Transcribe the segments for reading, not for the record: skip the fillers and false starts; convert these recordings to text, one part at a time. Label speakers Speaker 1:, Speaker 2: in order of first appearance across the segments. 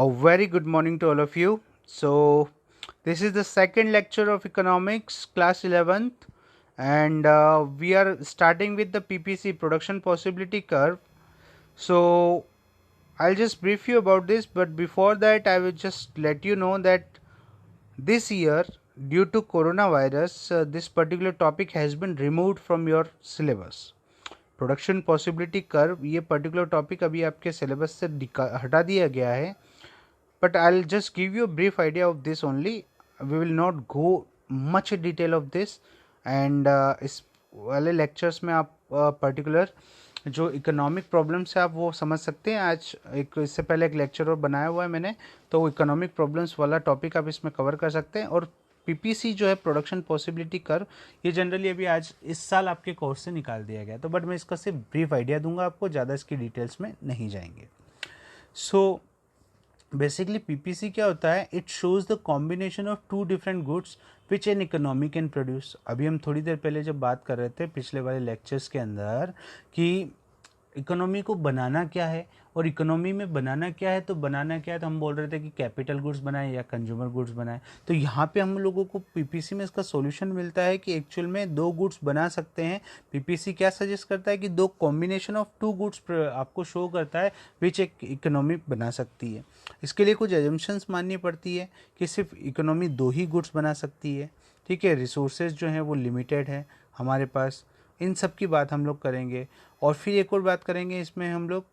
Speaker 1: A very good morning to all of you. So, this is the second lecture of economics, class 11th, and we are starting with the PPC production possibility curve. So, I'll just brief you about this, but before that, I will just let you know that this year, due to coronavirus, this particular topic has been removed from your syllabus. Production possibility curve ये particular topic अभी आपके syllabus से हटा दिया गया है. But I'll just give you a brief idea of this only. We will not go much detail of this. And इस वाले लेक्चर्स में आप पर्टिकुलर जो इकोनॉमिक प्रॉब्लम्स है आप वो समझ सकते हैं. आज एक इससे पहले एक लेक्चर और बनाया हुआ है मैंने, तो वो इकोनॉमिक प्रॉब्लम्स वाला टॉपिक आप इसमें कवर कर सकते हैं. और पीपीसी जो है प्रोडक्शन पॉसिबिलिटी कर्व, ये जनरली अभी आज इस साल आपके कोर्स से निकाल दिया गया, तो बट मैं इसका सिर्फ ब्रीफ आइडिया दूंगा आपको, ज़्यादा इसकी डिटेल्स में नहीं जाएंगे. सो बेसिकली पीपीसी क्या होता है? It shows the combination of two different goods which an economy can produce. अभी हम थोड़ी देर पहले जब बात कर रहे थे पिछले वाले लेक्चर्स के अंदर कि इकोनॉमी को बनाना क्या है, और इकोनॉमी में बनाना क्या है, तो बनाना क्या है, तो हम बोल रहे थे कि कैपिटल गुड्स बनाए या कंज्यूमर गुड्स बनाए. तो यहाँ पे हम लोगों को पीपीसी में इसका सॉल्यूशन मिलता है कि एक्चुअल में दो गुड्स बना सकते हैं. पीपीसी क्या सजेस्ट करता है कि दो कॉम्बिनेशन ऑफ टू गुड्स आपको शो करता है विच एक इकोनॉमी बना सकती है. इसके लिए कुछ एजम्पशंस माननी पड़ती है कि सिर्फ इकोनॉमी दो ही गुड्स बना सकती है. ठीक है, रिसोर्सेज जो हैं वो लिमिटेड है हमारे पास. इन सब की बात हम लोग करेंगे. और फिर एक और बात करेंगे इसमें हम लोग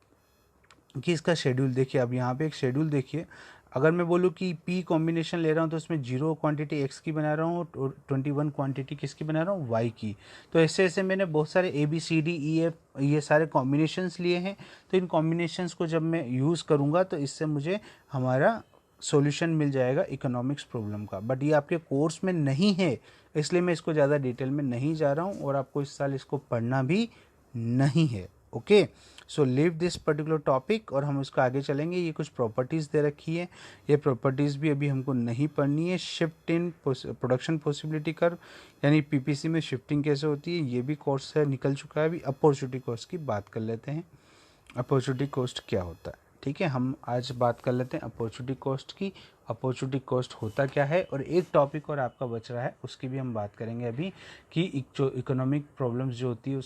Speaker 1: कि इसका शेड्यूल देखिए. अब यहाँ पे एक शेड्यूल देखिए. अगर मैं बोलूँ कि पी कॉम्बिनेशन ले रहा हूँ तो इसमें 0 क्वांटिटी एक्स की बना रहा हूँ और 21 क्वांटिटी किसकी बना रहा हूँ? वाई की. तो ऐसे ऐसे मैंने बहुत सारे A B C D E F ये सारे कॉम्बिनेशंस लिए हैं. तो इन कॉम्बिनेशंस को जब मैं यूज़ करूँगा तो इससे मुझे हमारा सॉल्यूशन मिल जाएगा इकोनॉमिक्स प्रॉब्लम का. बट ये आपके कोर्स में नहीं है, इसलिए मैं इसको ज़्यादा डिटेल में नहीं जा रहा हूँ, और आपको इस साल इसको पढ़ना भी नहीं है. Okay, so leave this particular topic और हम उसका आगे चलेंगे. ये कुछ प्रॉपर्टीज़ दे रखी है, ये प्रॉपर्टीज़ भी अभी हमको नहीं पढ़नी है. Shift in production possibility curve, यानी पीपीसी में शिफ्टिंग कैसे होती है, ये भी कोर्स से निकल चुका है. अभी अपॉर्चुनिटी कॉस्ट की बात कर लेते हैं. अपॉर्चुनिटी कॉस्ट क्या होता है? ठीक है, हम आज बात कर लेते हैं अपॉर्चुनिटी कॉस्ट की. अपॉर्चुनिटी कॉस्ट होता क्या है, और एक टॉपिक और आपका बच रहा है उसकी भी हम बात करेंगे अभी कि जो इकोनॉमिक प्रॉब्लम्स जो होती है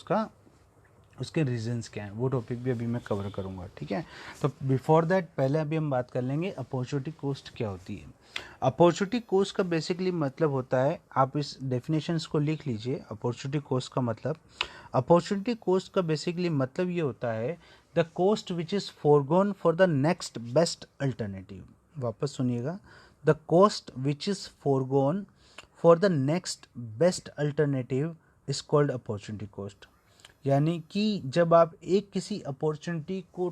Speaker 1: उसके रीजंस क्या हैं, वो टॉपिक भी अभी मैं कवर करूँगा. ठीक है, तो बिफोर दैट पहले अभी हम बात कर लेंगे अपॉर्चुनिटी कॉस्ट क्या होती है. अपॉर्चुनिटी कॉस्ट का बेसिकली मतलब होता है, आप इस डेफिनेशंस को लिख लीजिए. अपॉर्चुनिटी कॉस्ट का मतलब, अपॉर्चुनिटी कॉस्ट का बेसिकली मतलब ये होता है the cost which is foregone for the next best alternative. वापस सुनिएगा, the cost which is foregone for the next best alternative is called opportunity cost. यानी कि जब आप एक किसी अपॉर्चुनिटी को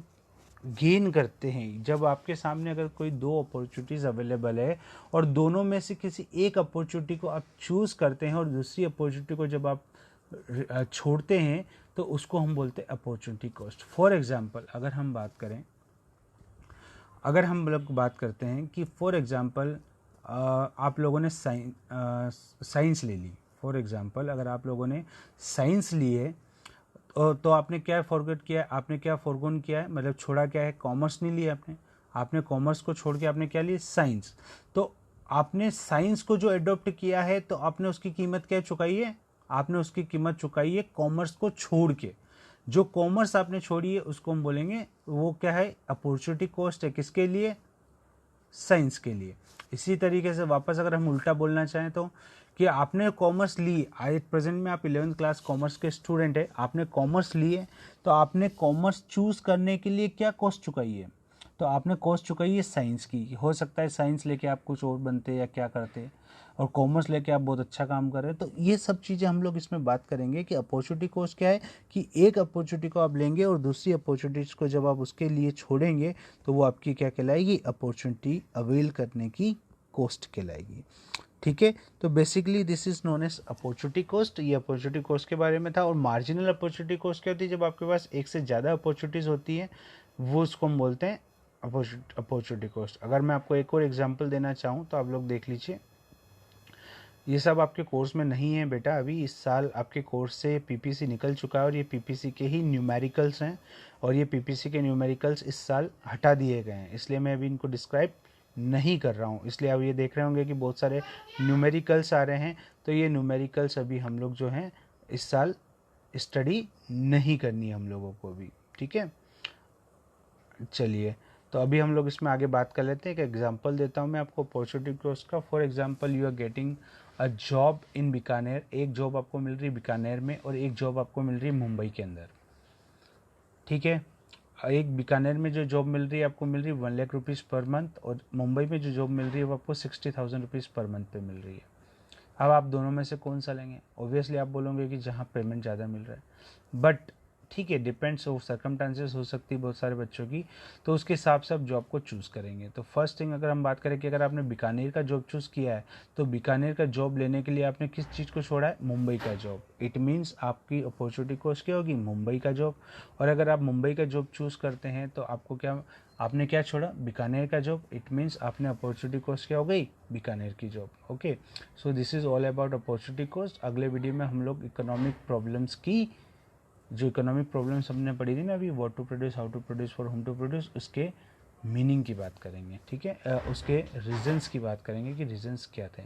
Speaker 1: गेन करते हैं, जब आपके सामने अगर कोई दो अपॉर्चुनिटीज़ अवेलेबल है और दोनों में से किसी एक अपॉर्चुनिटी को आप चूज़ करते हैं और दूसरी अपॉर्चुनिटी को जब आप छोड़ते हैं, तो उसको हम बोलते हैं अपॉर्चुनिटी कॉस्ट. फॉर एग्जांपल अगर हम लोग बात करते हैं कि फॉर एग्जांपल आप लोगों ने साइंस ले ली. फॉर एग्जांपल अगर आप लोगों ने साइंस लिए तो आपने क्या फॉरगेट किया है, आपने क्या फॉरगोन किया है, मतलब छोड़ा क्या है, कॉमर्स नहीं लिया आपने कॉमर्स को छोड़ के आपने क्या लिया? साइंस. तो आपने साइंस को जो एडॉप्ट किया है तो आपने उसकी कीमत क्या चुकाई है? आपने उसकी कीमत चुकाई है कॉमर्स को छोड़ के. जो कॉमर्स आपने छोड़ी है उसको हम बोलेंगे वो क्या है? अपॉर्चुनिटी कॉस्ट है. किसके लिए? साइंस के लिए. इसी तरीके से वापस अगर हम उल्टा बोलना चाहें तो कि आपने कॉमर्स ली, आज प्रेजेंट में आप 11th क्लास कॉमर्स के स्टूडेंट है, आपने कॉमर्स लिए, तो आपने कॉमर्स चूज़ करने के लिए क्या कॉस्ट चुकाई है? तो आपने कॉस्ट चुकाई है साइंस की. हो सकता है साइंस लेके आप कुछ और बनते या क्या करते, और कॉमर्स लेके आप बहुत अच्छा काम कर रहे हैं. तो ये सब चीज़ें हम लोग इसमें बात करेंगे कि अपॉर्चुनिटी कॉस्ट क्या है, कि एक अपॉर्चुनिटी को आप लेंगे और दूसरी अपॉर्चुनिटीज़ को जब आप उसके लिए छोड़ेंगे तो वो आपकी क्या कहलाएगी? अपॉर्चुनिटी अवेल करने की कॉस्ट कहलाएगी. ठीक है, तो basically this is known as opportunity cost. ये अपॉर्चुनिटी कॉस्ट के बारे में था. और मार्जिनल अपॉर्चुनिटी कॉस्ट क्या होती है? जब आपके पास एक से ज़्यादा अपॉर्चुनिटीज़ होती है वो उसको हम बोलते हैं अपॉर्चुनिटी कॉस्ट. अगर मैं आपको एक और एग्जांपल देना चाहूँ तो आप लोग देख लीजिए. ये सब आपके कोर्स में नहीं है बेटा। अभी इस साल आपके कोर्स से पीपीसी निकल चुका है और ये पीपीसी के ही न्यूमेरिकल्स हैं, और ये पीपीसी के न्यूमेरिकल्स इस साल हटा दिए गए हैं, इसलिए मैं अभी इनको डिस्क्राइब नहीं कर रहा हूँ। इसलिए आप ये देख रहे होंगे कि बहुत सारे न्यूमेरिकल्स आ रहे हैं, तो ये न्यूमेरिकल्स अभी हम लोग जो हैं इस साल स्टडी नहीं करनी है हम लोगों को भी, ठीक है। चलिए, तो अभी हम लोग इसमें आगे बात कर लेते हैं। एक एग्जांपल देता हूँ मैं आपको अपॉर्चुनिटी कॉस्ट का। For example, you are getting a job in Bikaner. एक जॉब आपको मिल रही है बीकानेर में और एक जॉब आपको मिल रही है मुंबई के अंदर, ठीक है। एक बीकानेर में जो जॉब मिल रही है आपको मिल रही है 1,00,000 रुपीज़ पर मंथ, और मुंबई में जो जॉब मिल रही है वो आपको 60,000 रुपीज़ पर मंथ पे मिल रही है। अब आप दोनों में से कौन सा लेंगे? ऑब्वियसली आप बोलोगे कि जहाँ पेमेंट ज़्यादा मिल रहा है, बट ठीक है, डिपेंड्स हो, सर्कमस्टांसेस हो सकती है बहुत सारे बच्चों की, तो उसके हिसाब से आप जॉब को चूज़ करेंगे। तो फर्स्ट थिंग अगर हम बात करें कि अगर आपने बीकानेर का जॉब चूज़ किया है, तो बीकानेर का जॉब लेने के लिए आपने किस चीज़ को छोड़ा है? मुंबई का जॉब। इट मीन्स आपकी अपॉर्चुनिटी कॉस्ट क्या होगी? मुंबई का जॉब। और अगर आप मुंबई का जॉब चूज़ करते हैं तो आपको क्या, आपने क्या छोड़ा? बीकानेर का जॉब। इट मीन्स आपने अपॉर्चुनिटी कॉस्ट क्या हो गई? बीकानेर की job. Okay, so this is all about opportunity cost. अगले वीडियो में हम लोग इकोनॉमिक प्रॉब्लम्स की, जो इकोनॉमिक प्रॉब्लम्स हमने पढ़ी थी ना अभी, what to produce, how to produce, for whom to produce, उसके मीनिंग की बात करेंगे, ठीक है। उसके रीजंस की बात करेंगे कि रीजंस क्या थे।